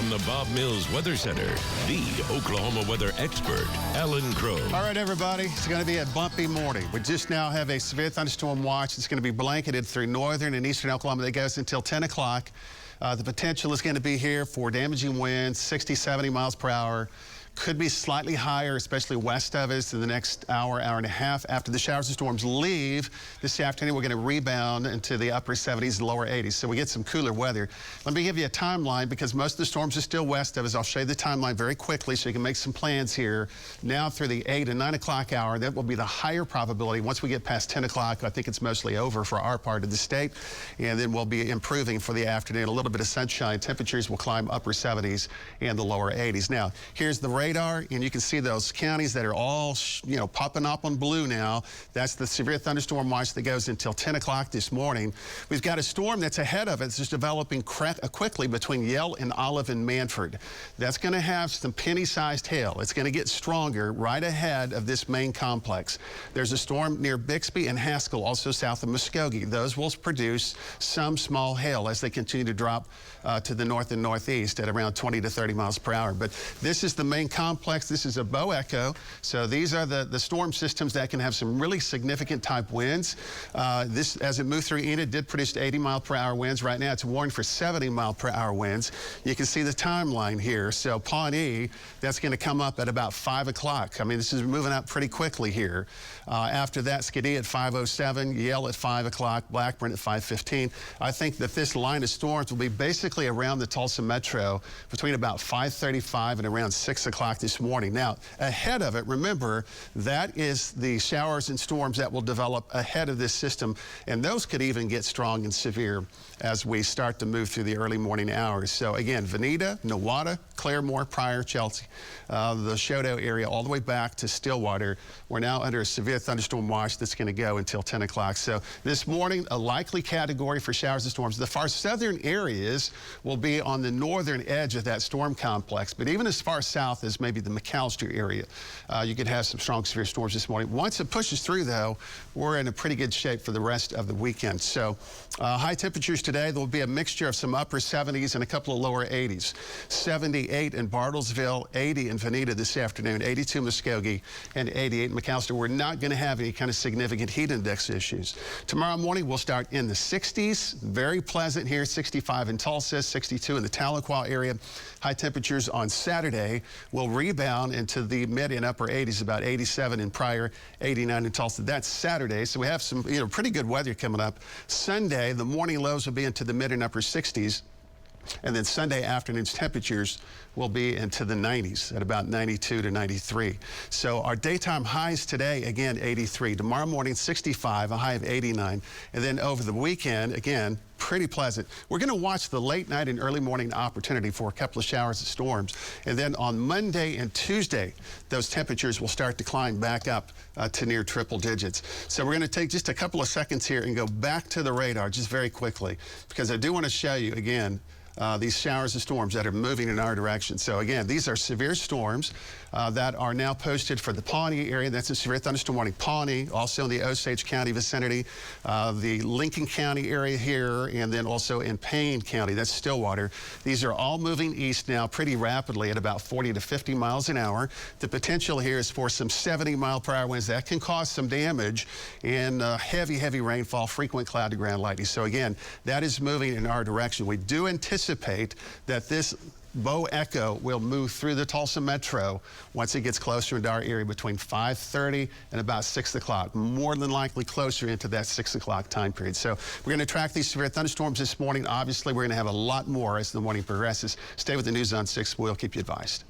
From the Bob Mills Weather Center, the Oklahoma weather expert, Alan Crone. All right, everybody, it's going to be a bumpy morning. We just now have a severe thunderstorm watch. It's going to be blanketed through northern and eastern Oklahoma that goes until 10 o'clock. The potential is going to be here for damaging winds, 60, 70 miles per hour. Could be slightly higher, especially west of us in the next hour, hour and a half. After the showers and storms leave this afternoon, we're going to rebound into the upper 70s and lower 80s. So we get some cooler weather. Let me give you a timeline because most of the storms are still west of us. I'll show you the timeline very quickly so you can make some plans here. Now through the 8 and 9 o'clock hour, that will be the higher probability. Once we get past 10 o'clock, I think it's mostly over for our part of the state. And then we'll be improving for the afternoon. A little bit of sunshine. Temperatures will climb upper 70s and the lower 80s. Now, here's the radar, and you can see those counties that are all, popping up on blue now. That's the severe thunderstorm watch that goes until 10 o'clock this morning. We've got a storm that's ahead of it. It's just developing quickly between Yell and Olive and Manford. That's going to have some penny-sized hail. It's going to get stronger right ahead of this main complex. There's a storm near Bixby and Haskell, also south of Muskogee. Those will produce some small hail as they continue to drop to the north and northeast at around 20 to 30 miles per hour. But this is the main complex. This is a bow echo. So these are the storm systems that can have some really significant type winds. This, as it moved through Enid, did produce 80 mile per hour winds. Right now it's warned for 70 mile per hour winds. You can see the timeline here. So Pawnee, that's going to come up at about 5 o'clock. I mean, this is moving up pretty quickly here. After that, Skidee at 5:07, Yell at 5 o'clock, Blackburn at 5:15. I think that this line of storms will be basically around the Tulsa metro between about 5:35 and around 6 o'clock this morning. Now, ahead of it, remember, that is the showers and storms that will develop ahead of this system, and those could even get strong and severe as we start to move through the early morning hours. So again, Veneta, Nowata, Claremore, Pryor, Chelsea, the Choteau area, all the way back to Stillwater. We're now under a severe thunderstorm watch that's going to go until 10 o'clock. So this morning, a likely category for showers and storms. The far southern areas will be on the northern edge of that storm complex, but even as far south as maybe the McAllister area, you could have some strong severe storms this morning. Once it pushes through, though, we're in a pretty good shape for the rest of the weekend. So high temperatures today, there will be a mixture of some upper 70s and a couple of lower 80s. 78 in Bartlesville, 80 in Veneta this afternoon, 82 Muskogee, and 88 in McAllister. We're not going to have any kind of significant heat index issues. Tomorrow morning, we'll start in the 60s. Very pleasant here, 65 in Tulsa, 62 in the Tahlequah area. High temperatures on Saturday will rebound into the mid and upper 80s, about 87 in Pryor, 89 in Tulsa. That's Saturday, so we have some pretty good weather coming up. Sunday, the morning lows will be into the mid and upper 60s. And then Sunday afternoon's temperatures will be into the 90s at about 92 to 93. So our daytime highs today, again, 83. Tomorrow morning, 65, a high of 89. And then over the weekend, again, pretty pleasant. We're going to watch the late night and early morning opportunity for a couple of showers and storms. And then on Monday and Tuesday, those temperatures will start to climb back up to near triple digits. So we're going to take just a couple of seconds here and go back to the radar just very quickly, because I do want to show you again these showers and storms that are moving in our direction. So again, these are severe storms that are now posted for the Pawnee area. That's a severe thunderstorm warning. Pawnee, also in the Osage County vicinity, the Lincoln County area here, and then also in Payne County, that's Stillwater. These are all moving east now pretty rapidly at about 40 to 50 miles an hour. The potential here is for some 70 mile per hour winds that can cause some damage and heavy rainfall, frequent cloud to ground lightning. So again, that is moving in our direction. We do anticipate that this bow echo will move through the Tulsa metro once it gets closer into our area between 5:30 and about 6 o'clock, more than likely closer into that 6 o'clock time period. So we're going to track these severe thunderstorms this morning. Obviously, we're going to have a lot more as the morning progresses. Stay with the News on 6. We'll keep you advised.